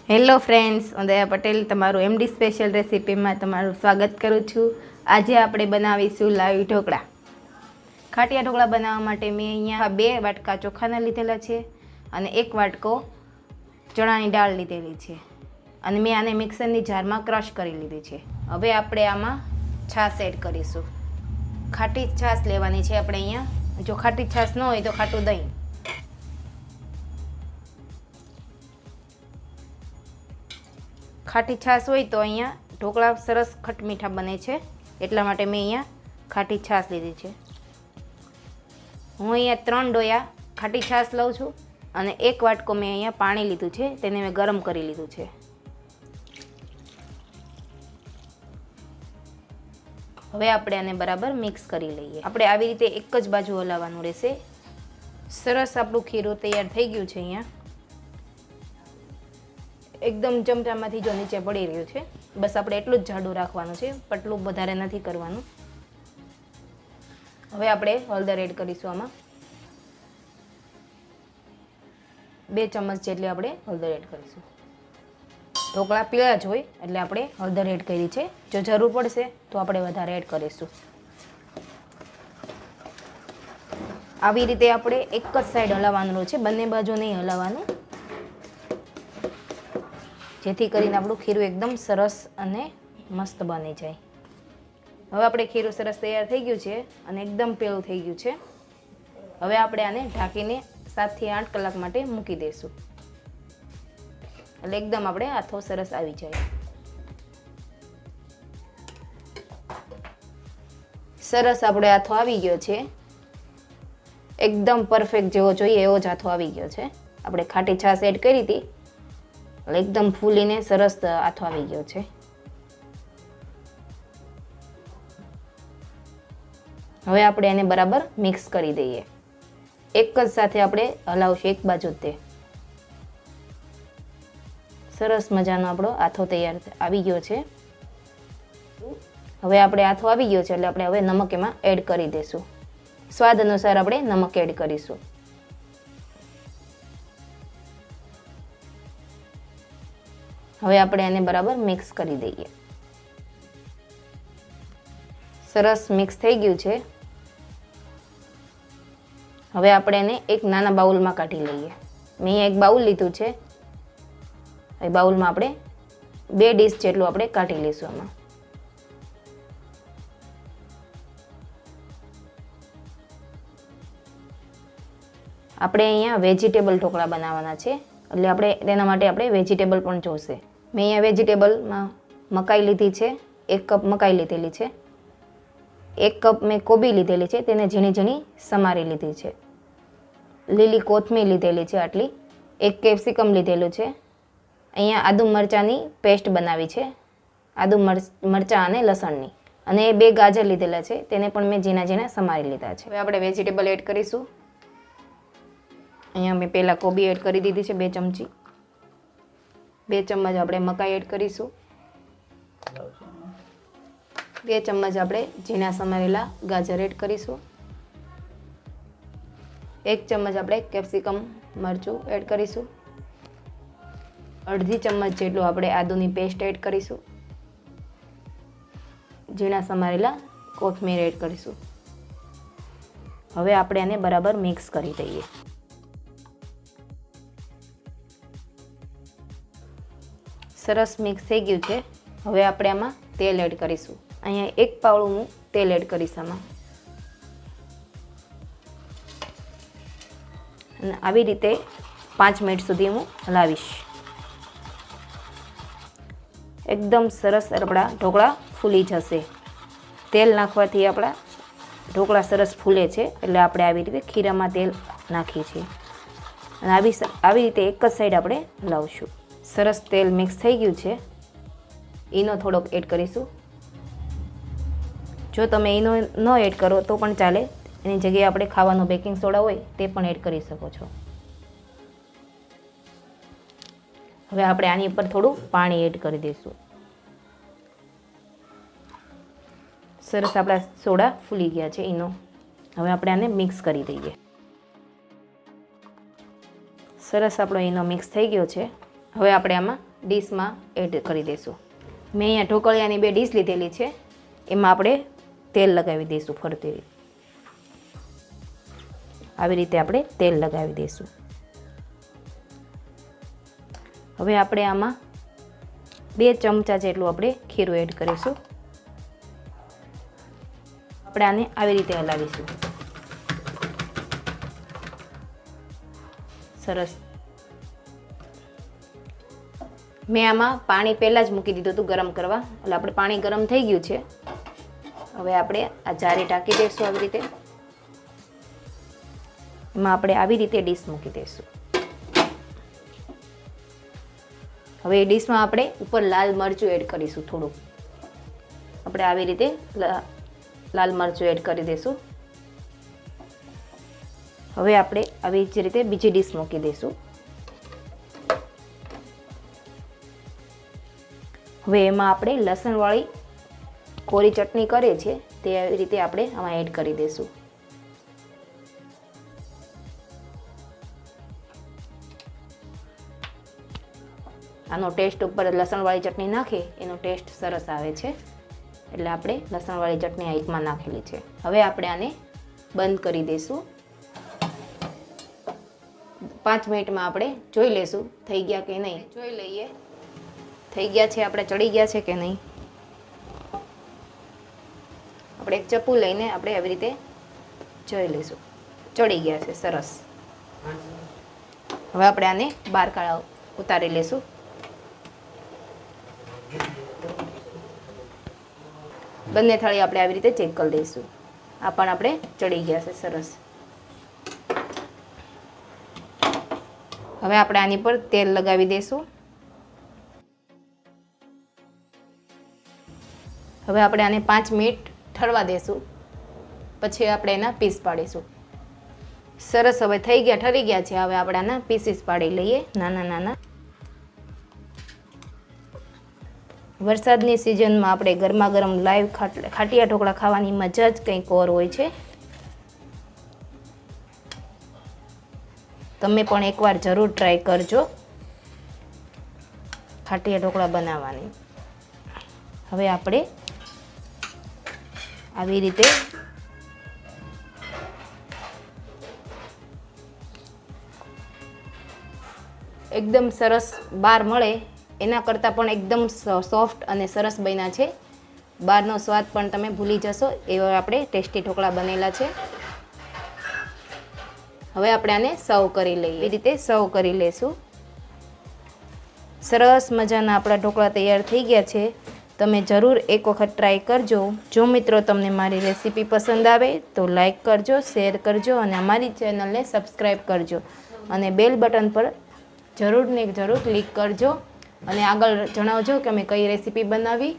Hello friends, હું દયા પટેલ તમારું એમડી સ્પેશિયલ રેસીપીમાં તમારું સ્વાગત કરું છું। આજે આપણે બનાવીશું લાઈવ ઢોકળા। ખાટિયા ઢોકળા બનાવવા માટે મેં અહીંયા 2 વાટકા ચોખાના લીધેલા છે અને 1 વાટકો ચણાની દાળ લીધેલી છે અને મેં આને મિક્સરની જારમાં ક્રશ કરી લીધી છે। હવે આપણે આમાં છાશ એડ કરીશું। ખાટી છાશ લેવાની છે આપણે અહીંયા। જો ખાટી છાશ ન હોય તો ખાટું દહીં। ખાટી છાશ હોય તો અહીંયા ઢોકળા સરસ ખટમીઠા બને છે, એટલા માટે મેં અહીંયા ખાટી છાશ લીધી છે। હું અહીંયા 3 ડોયા ખાટી છાશ લઉં છું અને 1 વાટકો મેં અહીંયા પાણી લીધું છે, તેને મેં ગરમ કરી લીધું છે। હવે આપણે આને બરાબર મિક્સ કરી લઈએ। આપણે આવી રીતે એક જ બાજુ હલાવવાનું રહેશે। સરસ આપણું ખીરું તૈયાર થઈ ગયું છે। અહીંયા एकदम चमचामांथी जो नीचे पड़ी रह्युं छे, बस आपणे एटलुं ज जाडुं राखवानुं छे, पतलुं वधारे नथी करवानुं। हवे आपणे हळदर एड करीशुं। आमां 2 चमच जेटली आपणे हळदर एड करीशुं। ढोकळा पीळा ज होय એટલે આપણે હળદર એડ કરી છે। જો જરૂર પડશે તો આપણે વધારે એડ કરીશું। આવી રીતે આપણે એક જ સાઈડ હલાવવાનું છે, બંને બાજુ નહીં હલાવવાનું, જેથી કરીને આપણું ખીરું એકદમ સરસ અને મસ્ત બની જાય। હવે આપણે ખીરું સરસ તૈયાર થઈ ગયું છે અને એકદમ પેલું થઈ ગયું છે। હવે આપણે આને ઢાંકીને 7 થી 8 કલાક માટે મૂકી દઈશું, એટલે એકદમ આપણે આથો સરસ આવી જાય। સરસ આપણે આથો આવી ગયો છે, એકદમ પરફેક્ટ જેવો જોઈએ એવો જ આથો આવી ગયો છે। આપણે ખાટી છાશ એડ કરી હતી, एकदम फूलीने सरस आथो आवी गयो छे। हवे आपणे आने बराबर मिक्स करी दईए। एक ज साथे आपणे हलावशुं, एक बाजु ते। सरस मजानो आपणो आथो तैयार आवी गयो छे। हवे आपणे आथो आवी गयो छे એટલે આપણે હવે નમક એમાં એડ કરી દેશું। સ્વાદ અનુસાર આપણે નમક એડ કરીશું। હવે આપણે આને બરાબર મિક્સ કરી દઈએ। સરસ મિક્સ થઈ ગયું છે। હવે આપણે એને એક નાના બાઉલમાં કાઢી લઈએ। મેં અહીંયા એક બાઉલ લીધું છે, એ બાઉલમાં આપણે 2 ડીશ જેટલું આપણે કાઢી લઈશું। આમાં આપણે અહીંયા વેજીટેબલ ઢોકળા બનાવવાના છે, એટલે આપણે તેના માટે આપણે વેજીટેબલ પણ જોશે। મેં અહીંયા વેજીટેબલમાં મકાઈ લીધી છે, 1 કપ મકાઈ લીધેલી છે, 1 કપ મેં કોબી લીધેલી છે, તેને ઝીણી ઝીણી સમારી લીધી છે, લીલી કોથમીર લીધેલી છે આટલી, 1 કેપ્સિકમ લીધેલું છે, અહીંયા આદુ મરચાંની પેસ્ટ બનાવી છે, આદુ મરચાં અને લસણની, અને 2 ગાજર લીધેલા છે, તેને પણ મેં ઝીણા ઝીણા સમારી લીધા છે। હવે આપણે વેજીટેબલ એડ કરીશું। અહીંયા મેં પહેલાં કોબી એડ કરી દીધી છે 2 ચમચી, 2 ચમચ આપણે મકાઈ એડ કરીશું, 2 ચમચ આપણે ઝીણા સમારેલા ગાજર એડ કરીશું, 1 ચમચ આપણે કેપ્સિકમ મરચું એડ કરીશું, અડધી ચમચ જેટલું આપણે આદુની પેસ્ટ એડ કરીશું, ઝીણા સમારેલા કોથમીર એડ કરીશું। હવે આપણે આને બરાબર મિક્સ કરી દઈએ। સરસ મિક્સ થઈ ગયું છે। હવે આપણે આમાં તેલ એડ કરીશું। અહીંયા 1 પાવડું હું તેલ એડ કરીશ આમાં, અને આવી રીતે 5 મિનિટ સુધી હું હલાવીશ। એકદમ સરસ આપણા ઢોકળા ફૂલી જશે। તેલ નાખવાથી આપણા ઢોકળા સરસ ફૂલે છે, એટલે આપણે આવી રીતે ખીરામાં તેલ નાખીએ છીએ અને આવી રીતે એક જ સાઈડ આપણે હલાવશું। સરસ તેલ મિક્સ થઈ ગયું છે। ઈનો થોડોક એડ કરીશું। જો તમે ઈનો ન એડ કરો તો પણ ચાલે, એની જગ્યાએ આપણે ખાવાનો બેકિંગ સોડા હોય તે પણ એડ કરી શકો છો। હવે આપણે આની ઉપર થોડું પાણી એડ કરી દઈશું। સરસ આપણા સોડા ફૂલી ગયા છે ઈનો। હવે આપણે આને મિક્સ કરી દઈએ। સરસ આપણો ઈનો મિક્સ થઈ ગયો છે। હવે આપણે આમાં ડીશમાં એડ કરી દઈશું. મેં અહીંયા ઢોકળિયાની 2 ડીશ લીધેલી છે, એમાં આપણે તેલ લગાવી દઈશું. ફરતી આવી રીતે આપણે તેલ લગાવી દઈશું. હવે આપણે આમાં 2 ચમચા જેટલું આપણે ખીરું એડ કરીશું. આપણે આને આવી રીતે હલાવીશું. સરસ. મેં આમાં પાણી પહેલાં જ મૂકી દીધું હતું ગરમ કરવા, એટલે આપણે પાણી ગરમ થઈ ગયું છે. હવે આપણે આ જારી ઢાંકી દઈશું આવી રીતે. એમાં આપણે આવી રીતે ડીશ મૂકી દઈશું. હવે એ ડીશમાં આપણે ઉપર લાલ મરચું એડ કરીશું. થોડું આપણે આવી રીતે લાલ મરચું એડ કરી દઈશું. હવે આપણે આવી જ રીતે બીજી ડીશ મૂકી દઈશું. હવે એમાં આપણે લસણવાળી કોરી ચટણી કરીએ છીએ તે આવી રીતે આપણે આમાં એડ કરી દઈશું. આનો ટેસ્ટ ઉપર લસણવાળી ચટણી નાખીએ એનો ટેસ્ટ સરસ આવે છે, એટલે આપણે લસણવાળી ચટણી આ એકમાં નાખેલી છે. હવે આપણે આને બંધ કરી દઈશું. 5 મિનિટમાં આપણે જોઈ લઈશું થઈ ગયા કે નહીં. જોઈ લઈએ થઈ ગયા છે, આપણે ચડી ગયા છે કે નહીં. આપણે એક ચપ્પુ લઈને આપણે આવી રીતે જોઈ લઈશું. ચડી ગયા છે, સરસ. હવે આપણે આને બહાર ઉતારી લઈશું. બંને થાળી આપણે આવી રીતે ચેક કરી દઈશું. આ પણ આપણે ચડી ગયા છે, સરસ. હવે આપણે આની પર તેલ લગાવી દઈશું. હવે આપણે આને 5 મિનિટ ઠરવા દઈશું, પછી આપણે એના પીસ પાડીશું. સરસ. હવે થઈ ગયા, ઠરી ગયા છે. હવે આપણે આના પીસીસ પાડી લઈએ, નાના નાના. વરસાદની સિઝનમાં આપણે ગરમા ગરમ લાઈવ ખાટિયા ઢોકળા ખાવાની મજા જ કંઈક ઓર હોય છે. તમે પણ એકવાર જરૂર ટ્રાય કરજો ખાટિયા ઢોકળા બનાવવાની. હવે આપણે આવી રીતે એકદમ સરસ બહાર મળે એના કરતાં પણ એકદમ સોફ્ટ અને સરસ બન્યા છે. બહારનો સ્વાદ પણ તમે ભૂલી જશો એવા આપણે ટેસ્ટી ઢોકળા બનેલા છે. હવે આપણે આને સર્વ કરી લઈએ. એ રીતે સર્વ કરી લઈશું. સરસ મજાના આપણા ઢોકળા તૈયાર થઈ ગયા છે. તમે જરૂર એક વખત ટ્રાય કરજો. જો મિત્રો તમને મારી રેસીપી પસંદ આવે તો લાઈક કરજો, શેર કરજો અને અમારી ચેનલને સબસ્ક્રાઈબ કરજો અને બેલ બટન પર જરૂર ને જરૂર ક્લિક કરજો અને આગળ જણાવજો કે અમે કઈ રેસીપી બનાવી.